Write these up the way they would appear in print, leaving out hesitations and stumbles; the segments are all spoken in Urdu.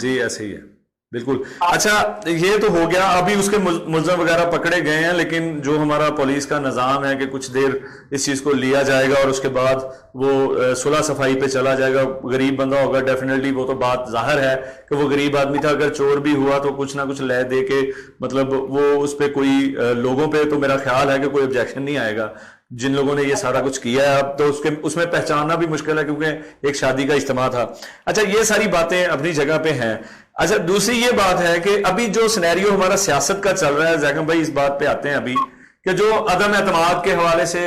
جی ایسے ہی ہے بالکل. اچھا یہ تو ہو گیا, ابھی اس کے ملزم وغیرہ پکڑے گئے ہیں, لیکن جو ہمارا پولیس کا نظام ہے کہ کچھ دیر اس چیز کو لیا جائے گا اور اس کے بعد وہ صلح صفائی پہ چلا جائے گا. غریب بندہ ہوگا ڈیفینیٹلی, وہ تو بات ظاہر ہے کہ وہ غریب آدمی تھا, اگر چور بھی ہوا تو کچھ نہ کچھ لے دے کے, مطلب وہ اس پہ کوئی لوگوں پہ تو میرا خیال ہے کہ کوئی آبجیکشن نہیں آئے گا جن لوگوں نے یہ سارا کچھ کیا ہے. اب تو اس میں پہچاننا بھی مشکل ہے کیونکہ ایک شادی کا اجتماع تھا. اچھا یہ ساری باتیں اپنی جگہ پہ ہیں. اچھا دوسری یہ بات ہے کہ ابھی جو سینیریو ہمارا سیاست کا چل رہا ہے, زیکم بھائی اس بات پہ آتے ہیں ابھی, کہ جو عدم اعتماد کے حوالے سے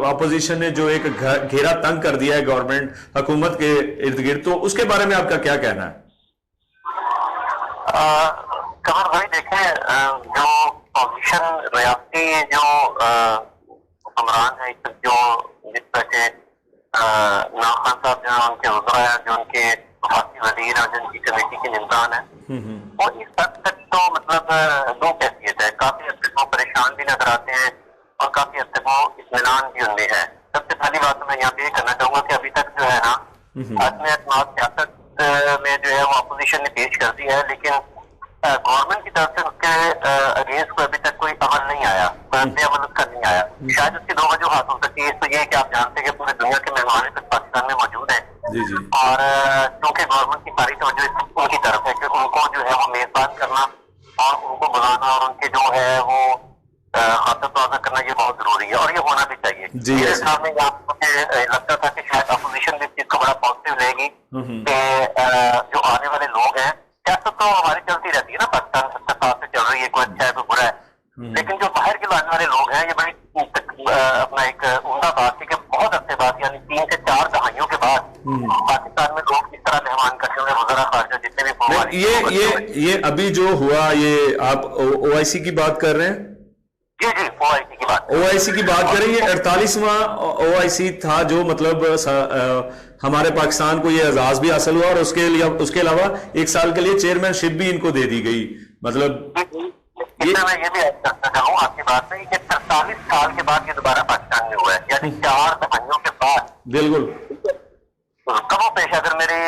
اپوزیشن نے جو ایک گھیرا تنگ کر دیا ہے گورنمنٹ حکومت کے ارد گرد, تو اس کے بارے میں آپ کا کیا کہنا ہے؟ قمر بھائی دیکھیں, جو اپوزیشن ریاستی جو حکمران ہے, جو جس طرح کے نام خان صاحب جو ان کے وزراء ہیں, جو ان کے وفاقی وزیر اور جن کی کمیٹی کے نگران ہیں, اور اس حد تک تو مطلب دو کیفیت ہے. کافی حد تک وہ پریشان بھی نظر آتے ہیں اور کافی حد تک وہ اطمینان بھی ان میں ہے. سب سے پہلی بات میں یہاں پہ یہ کرنا چاہوں گا کہ ابھی تک جو ہے نا عدم اعتماد سیاست میں جو ہے وہ اپوزیشن نے پیش کر دی ہے, لیکن گورنمنٹ کی طرف سے اس کے اگینسٹ کو ابھی تک کوئی عمل نہیں آیا, رد عمل اس کا نہیں آیا. شاید اس کی دو وجوہات ہو سکتی ہے. اس تو یہ کہ آپ جانتے ہیں کہ پورے دنیا کے مہمان تک پاکستان میں موجود ہیں, اور چونکہ گورنمنٹ کی ساری توجہ ان کی طرف ہے کہ ان کو جو ہے وہ میزبان کرنا اور ان کو بلانا اور ان کے جو ہے وہ خاطر تازہ کرنا یہ بہت ضروری ہے, اور یہ ہونا بھی چاہیے. میرے حساب میں مجھے لگتا تھا کہ شاید اپوزیشن بھی اس چیز کو بڑا پازیٹیو لے گی کہ جو آنے والے لوگ ہیں, سیاست تو ہماری چلتی رہتی ہے نا, پاکستان 70 سال سے چل رہی ہے, کوئی اچھا ہے کوئی برا ہے, لیکن جو باہر کے آنے والے لوگ ہیں یہ بڑی اپنا ایک عمدہ بات تھی کہ بہت عرصے بعد یعنی 3 سے 4 دہائیوں کے بعد پاکستان میں لوگ اس طرح مہمان کرتے ہوئے وزراء خارجہ جتنے بھی یہ ابھی جو ہوا, یہ آپ او آئی سی کی بات کر رہے ہیں؟ جی او آئی سی کی بات, او آئی سی کی بات کریں. یہ 48واں او آئی سی تھا جو مطلب ہمارے پاکستان کو یہ اعزاز بھی حاصل ہوا, اور اس کے علاوہ 1 سال کے لیے چیئرمین شپ بھی ان کو دے دی گئی. مطلب میں یہ بھی ایڈ کرنا چاہوں آپ کی بات میں کہ 43 سال کے بعد یہ دوبارہ پاکستان میں ہوا ہے, یعنی 4 دہائیوں کے بعد. بالکل کم و پیش اگر میری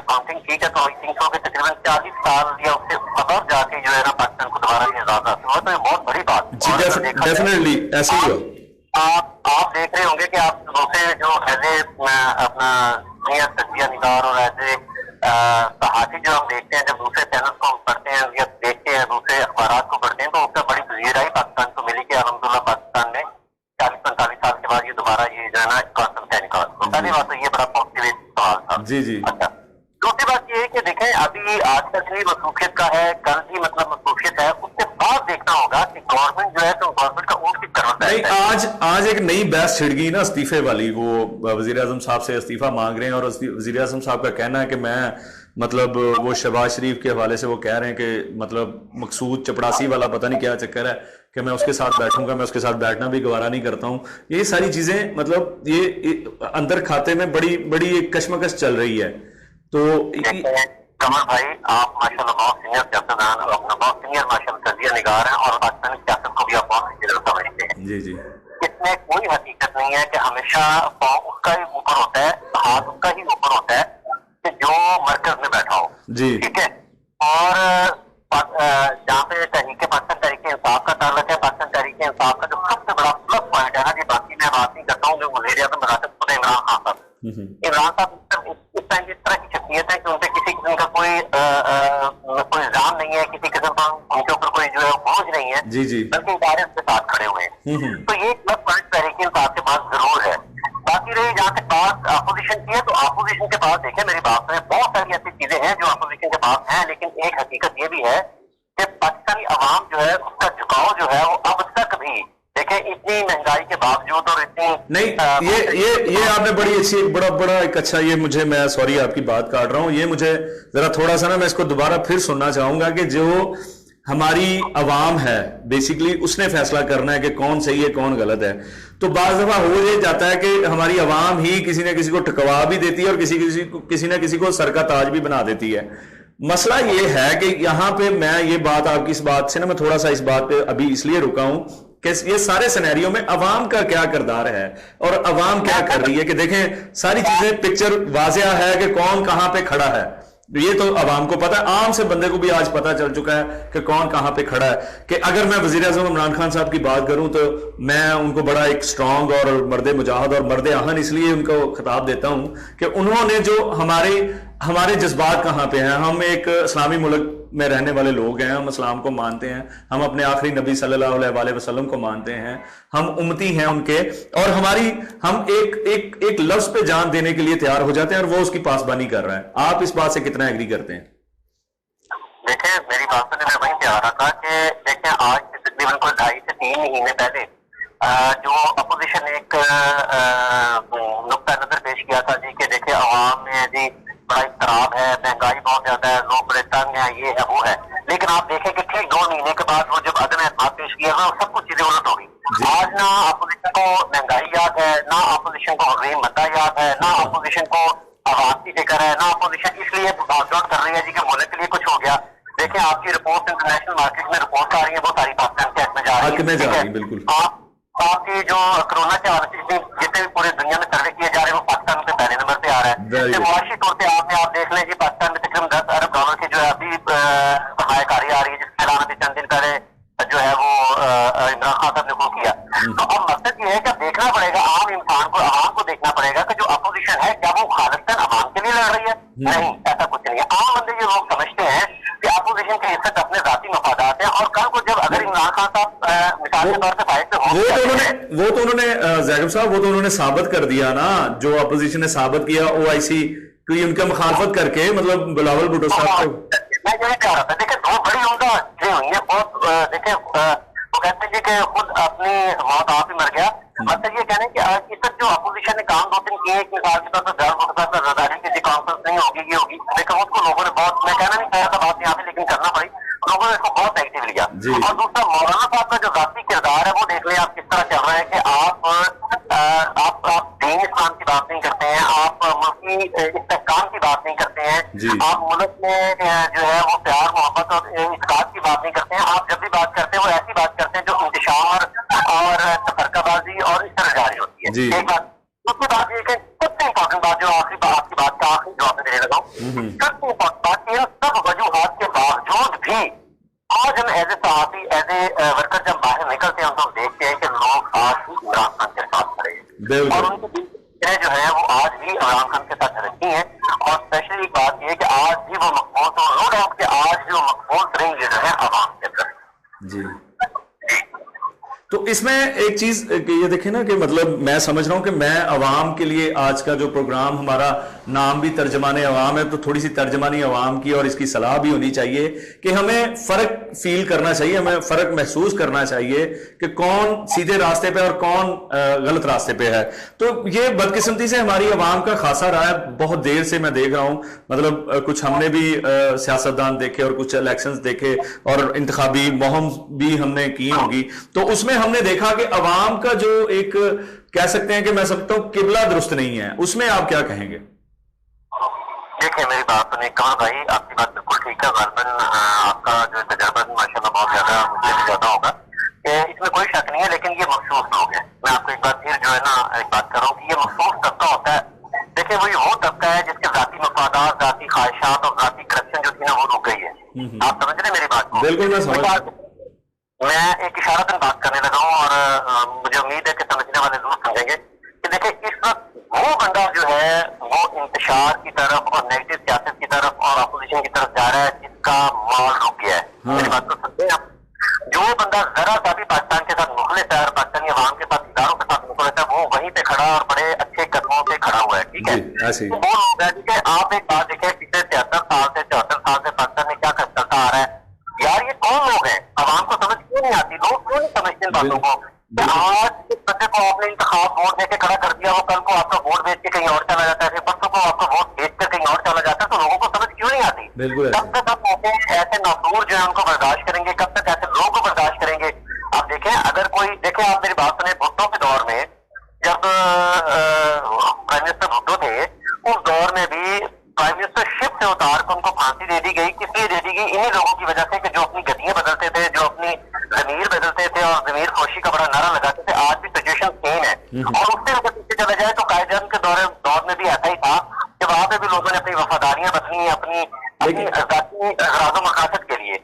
کاؤنٹنگ ٹھیک ہے تو آئی تھنک سو کہ تقریباً 40 سال یا اس سے قبل جا کے جو ہے نا پاکستان کو دوبارہ یہ اعزاز حاصل ہوا, تو یہ بہت بڑی بات. ڈیفینیٹلی ایسے ہی ہوا. آپ دیکھ رہے ہوں گے کہ آپ دوسرے جو ایز اے اپنا تجزیہ نگار اور ایز اے صحافی جو ہم دیکھتے ہیں, جب دوسرے چینل کو ہم پڑھتے ہیں یا دیکھتے ہیں, دوسرے اخبارات کو پڑھتے ہیں, تو اس کا بڑی پذیرائی پاکستان کو ملی کہ الحمدللہ پاکستان میں 40-45 سال کے بعد یہ دوبارہ یہ جو ہے نا کانسپٹ ہے نکال. پہلی بات تو یہ بڑا پازیٹیو سوال تھا. جی اچھا, دوسری بات یہ ہے کہ دیکھیں ابھی آج تک بھی مصروفیت کا ہے, کل بھی مطلب مصروفیت ہے, اس کے بعد دیکھنا ہوگا کہ گورنمنٹ جو ہے تو گورنمنٹ کا اونٹ کس طرح ہے. آج ایک نئی بحث چھڑ گئی نا استعفے والی, وہ وزیر اعظم صاحب سے استعفیٰ مانگ رہے ہیں, اور وزیر اعظم صاحب کا کہنا ہے کہ میں مطلب وہ شہباز شریف کے حوالے سے وہ کہہ رہے ہیں کہ مطلب مقصود چپڑاسی والا پتہ نہیں کیا چکر ہے کہ میں اس کے ساتھ بیٹھوں گا, میں اس کے ساتھ بیٹھنا بھی گوارا نہیں کرتا ہوں. یہ ساری چیزیں مطلب یہ اندر کھاتے میں بڑی ایک کشمکش چل رہی ہے. تو کمر بھائی آپ ماشاء اللہ بہت سینئر سیاستدان اور اپنا بہت سینئر ماشاء اللہ تجزیہ نگار ہیں, اور پاکستانی سیاست کو بھی آپ بہت سینئر سمجھتے ہیں. جی اس میں کوئی حقیقت نہیں ہے کہ ہمیشہ پاؤں اس کا ہی اوپر ہوتا ہے, ہاتھ اس کا ہی اوپر ہوتا ہے کہ جو مرکز میں بیٹھا ہو. جی ٹھیک ہے, اور جہاں پہ پاکستان تحریک انصاف کا تعلق ہے, پاکستان تحریک انصاف کا جو سب سے بڑا پلس پوائنٹ ہے نا, یہ باقی میں بات نہیں کرتا ہوں, جو وزیر اعظم بناتے خود عمران خان صاحب. عمران صاحب اس ٹائم اس طرح کی شخصیت ہے کہ ان پہ کسی قسم کا کوئی الزام نہیں ہے, کسی قسم کا ان کے اوپر کوئی جو ہے بوجھ نہیں ہے, بلکہ ادارے ان کے ساتھ کھڑے ہوئے ہیں. تو یہ پلس پوائنٹ تحریک انصاف کے پاس ضرور ہے. باقی رہی جہاں تک بات اپوزیشن کی ہے, تو اپوزیشن کے پاس دیکھیں میری بات میں بہت ساری ایسی چیزیں ہیں جو اپوزیشن کے پاس ہیں, لیکن ایک حقیقت یہ بھی ہے کہ پاکستانی عوام جو ہے اس کا جھکاؤ جو ہے وہ اب تک بھی دیکھیں اتنی مہنگائی کے باوجود اور اتنی نہیں, یہ آپ نے بڑی اچھی بڑا ایک اچھا, یہ مجھے میں سوری آپ کی بات کاٹ رہا ہوں, یہ مجھے ذرا تھوڑا سا نا میں اس کو دوبارہ پھر سننا چاہوں گا کہ جو ہماری عوام ہے بیسیکلی اس نے فیصلہ کرنا ہے کہ کون صحیح ہے کون غلط ہے. تو بعض دفعہ ہو یہ جاتا ہے کہ ہماری عوام ہی کسی نہ کسی کو ٹکوا بھی دیتی ہے اور کسی نہ کسی کو سر کا تاج بھی بنا دیتی ہے. مسئلہ یہ ہے کہ یہاں پہ میں یہ بات آپ کی اس بات سے نا میں تھوڑا سا اس بات پہ ابھی اس لیے رکا ہوں کہ یہ سارے سینیریو میں عوام کا کیا کردار ہے اور عوام کیا کر رہی ہے. کہ دیکھیں ساری چیزیں پکچر واضح ہے کہ کون کہاں پہ کھڑا ہے, یہ تو عوام کو پتا ہے, عام سے بندے کو بھی آج پتا چل چکا ہے کہ کون کہاں پہ کھڑا ہے. کہ اگر میں وزیر اعظم عمران خان صاحب کی بات کروں تو میں ان کو بڑا ایک سٹرونگ اور مرد مجاہد اور مرد آہن اس لیے ان کو خطاب دیتا ہوں کہ انہوں نے جو ہمارے جذبات کہاں پہ ہیں. ہم ایک اسلامی ملک میں رہنے والے لوگ ہیں, ہم اسلام کو مانتے ہیں, ہم اپنے آخری نبی صلی اللہ علیہ وآلہ وسلم کو مانتے ہیں, ہم امتی ہیں ان کے, اور ہم ایک لفظ پہ جان دینے کے لیے تیار ہو جاتے ہیں اور وہ اس کی پاسبانی کر رہا ہے. آپ اس بات سے کتنا ایگری کرتے ہیں؟ دیکھیں میری بات سننے میں وہیں پہ آ رہا تھا کہ دیکھیں آج سے تقریباً کوئی 2.5 سے 3 مہینے پہلے جو اپوزیشن نے ایک نقطہ نظر پیش کیا تھا جی کہ دیکھیں عوام میں جی بڑا اضطراب ہے, مہنگائی بہت زیادہ ہے, لوگ بڑے تنگ ہیں, یہ ہے وہ ہے. لیکن آپ دیکھیں کہ ٹھیک 2 مہینے کے بعد وہ جب عدم اعتماد پیش کیا تھا سب کچھ چیزیں الٹ ہو گئی. آج نہ اپوزیشن کو مہنگائی یاد ہے, نہ اپوزیشن کو حریم مدہ یاد ہے, نہ اپوزیشن کو عوام کی فکر ہے, نہ اپوزیشن اس لیے بھاگ دوڑ کر رہی ہے جی کہ ملک کے لیے کچھ ہو گیا. دیکھیں آپ کی رپورٹ انٹرنیشنل مارکیٹ میں رپورٹ آ رہی ہے, وہ ساری پاکستان کے حق میں جا رہی ہے. بالکل آپ کی جو کرونا کے حوالے سے جتنے بھی پوری دنیا میں سروے کیے جا رہے ہیں وہ پاکستان کے پہلے نمبر پہ آ رہا ہے. معاشی طور پہ آپ دیکھ لیں جی پاکستان میں تقریباً 10 ارب ڈالر کی جو ہے ابھی سرمایہ کاری آ رہی ہے, جس کا اعلان ابھی چند دن پہلے جو ہے وہ عمران خان صاحب نے وہ کیا. تو اب مقصد یہ ہے کہ دیکھنا پڑے گا عام انسان کو, عوام کو دیکھنا پڑے گا کہ جو اپوزیشن ہے کیا وہ خالصتاً عوام کے لیے لڑ رہی ہے. نہیں, ایسا کچھ نہیں ہے. عام بندے یہ لوگ سمجھتے ہیں کہ اپوزیشن کی حصت اپنے ذاتی مفادات ہیں, اور کل کو جب اگر عمران خان صاحب مثال کے طور پہ فائد سے وہ تو انہوں نے زیگب صاحب وہ تو انہوں نے ثابت کر دیا نا, جو اپوزیشن نے ثابت کیا OIC کوئی ان کا مخالفت کر کے, مطلب بلاول بھٹو صاحب کو. میں یہی کہہ رہا تھا. دیکھیں 2 بڑی عمدہ چیزیں ہوئی ہیں. بہت دیکھیں وہ کہتے ہیں کہ خود اپنی موت آپ ہی مر گیا. مطلب یہ کہنے کہ اس وقت جو اپوزیشن نے کام 2-3 کیے, ایک مثال کے طور پر زیادہ مقدس رضاداری کسی کانفرنس نہیں ہوگی, یہ ہوگی, لیکن اس کو لوگوں نے بہت, میں کہنا نہیں چاہتا بات یہاں پہ لیکن کرنا پڑی, لوگوں نے اس کو بہت نیگیٹو لیا. اور دوسرا مولانا صاحب کا جو ذاتی کردار ہے وہ دیکھ لیں آپ کس طرح چل رہا ہے کہ آپ دین اسلام کی بات نہیں کرتے ہیں, آپ ملکی استحکام کی بات نہیں کرتے ہیں, آپ ملک میں جو ہے وہ پیار محبت اور اتحاد کی بات نہیں کرتے ہیں. آپ جب بھی بات کرتے ہیں وہ ایسی بات کرتے ہیں جو انتشار اور تفرقہ بازی اور اس طرح جاری ہوتی ہے. ایک بات. دوسری بات یہ کہ سب سے امپورٹنٹ بات جو آخری بات آپ کی بات کا آخری جواب دینے لگا ہوں, سب سے امپورٹنٹ بات یہ سب وجوہات کے باوجود بھی آج ہم ایز اے صحافی ایز اے ورکر جب باہر نکلتے ہیں تو ہم دیکھتے ہیں کہ لوگ آج بھی عمران خان کے ساتھ کھڑے ہیں, اور ان کی جو ہے وہ آج بھی عمران خان کے ساتھ رکھی ہیں. اور اسپیشلی ایک بات یہ کہ آج بھی وہ مقبول, تو نو ڈاؤٹ کہ آج بھی وہ مقبول ترین لیڈر ہے عوام کے اندر. جی تو اس میں ایک چیز یہ دیکھیں نا کہ مطلب میں سمجھ رہا ہوں کہ میں عوام کے لیے آج کا جو پروگرام ہمارا نام بھی ترجمان عوام ہے, تو تھوڑی سی ترجمانی عوام کی اور اس کی صلاح بھی ہونی چاہیے کہ ہمیں فرق فیل کرنا چاہیے, ہمیں فرق محسوس کرنا چاہیے کہ کون سیدھے راستے پہ اور کون غلط راستے پہ ہے. تو یہ بدقسمتی سے ہماری عوام کا خاصا رہا ہے, بہت دیر سے میں دیکھ رہا ہوں, مطلب کچھ ہم نے بھی سیاستدان دیکھے اور کچھ الیکشنز دیکھے اور انتخابی مہم بھی ہم نے کی ہوگی, تو اس میں ہم نے دیکھا کہ عوام کا جو ایک کہہ سکتے ہیں کہ میں سمجھتا ہوں قبلہ درست نہیں ہے. اس میں آپ کیا کہیں گے؟ دیکھیں میری بات سنیں کہاں بھائی, آپ کی بات بالکل ٹھیک ہے. غالباً آپ کا جو تجربہ بھی ماشاء اللہ بہت زیادہ مجھے بھی زیادہ ہوگا, کہ اس میں کوئی شک نہیں ہے, لیکن یہ مخصوص لوگ ہیں. میں آپ کو ایک بات پھر جو ہے نا ایک بات کر رہا ہوں کہ یہ مخصوص طبقہ ہوتا ہے. دیکھیں وہی وہ طبقہ ہے جس کے ذاتی مفادات, ذاتی خواہشات اور ذاتی کرپشن جو تھی نا وہ رک گئی ہے. آپ سمجھ رہے میری بات کو؟ بالکل. میں ایک اشارتاً بات کرنے لگا ہوں اور مجھے امید ہے کہ سمجھنے والے ضرور سمجھیں گے کہ دیکھیں اس وقت وہ بندہ جو ہے وہ انتشار کی طرف اور نیگیٹو سیاست کی طرف اور اپوزیشن کی طرف جا رہا ہے جس کا مال رک گیا ہے. میری بات کو سمجھیں آپ, جو بندہ ذرا سا بھی پاکستان کے ساتھ مخلص ہے اور پاکستانی عوام کے ساتھ اداروں کے ساتھ مخلص ہے, وہ وہیں پہ کھڑا اور بڑے اچھے قدموں پہ کھڑا ہوا ہے. ٹھیک ہے, وہ لوگ ہیں. ٹھیک ہے, آپ ایک بات دیکھیں پچھلے 73 سال سے 74 سال سے پاکستان میں کیا چلتا آ رہا ہے. یار یہ کون لوگ ہیں, عوام کو سمجھ کیوں نہیں آتی, لوگ کیوں نہیں سمجھتے ان باتوں کو. آج اس بندے کو آپ نے انتخاب ووٹ دے کے کھڑا کر دیا, وہ کل کو آپ کا ووٹ بیچ کے کہیں اور چلا جاتا ہے, پھر پرسوں کو آپ کا ووٹ بیچ کر کہیں اور چلا جاتا ہے, تو لوگوں کو سمجھ کیوں نہیں آتی. کب تک آپ ایسے نافور جو ہے ان کو برداشت کریں گے, کب تک ایسے لوگوں کو برداشت کریں گے. آپ دیکھیں اگر کوئی دیکھیں, آپ میری بات سنیں, بھٹو کے دور میں جب پرائم منسٹر بھٹو تھے, اس دور میں بھی پرائم منسٹر شپ سے اتار کر ان کو پھانسی دے دی گئی. کس لیے دے دی گئی؟ انہیں لوگوں کی وجہ سے کہ جو اپنی گدیاں بدلتے تھے, جو اپنی ضمیر بدلتے تھے اور ضمیر خوشی کا بڑا نعرہ لگاتے تھے. آج بھی سچویشن سیم ہے, اور اس سے اگر پیچھے چلا جائے تو قائد اعظم کے دور میں بھی ایسا ہی تھا کہ وہاں پہ بھی لوگوں نے اپنی وفاداریاں بدلی, اپنی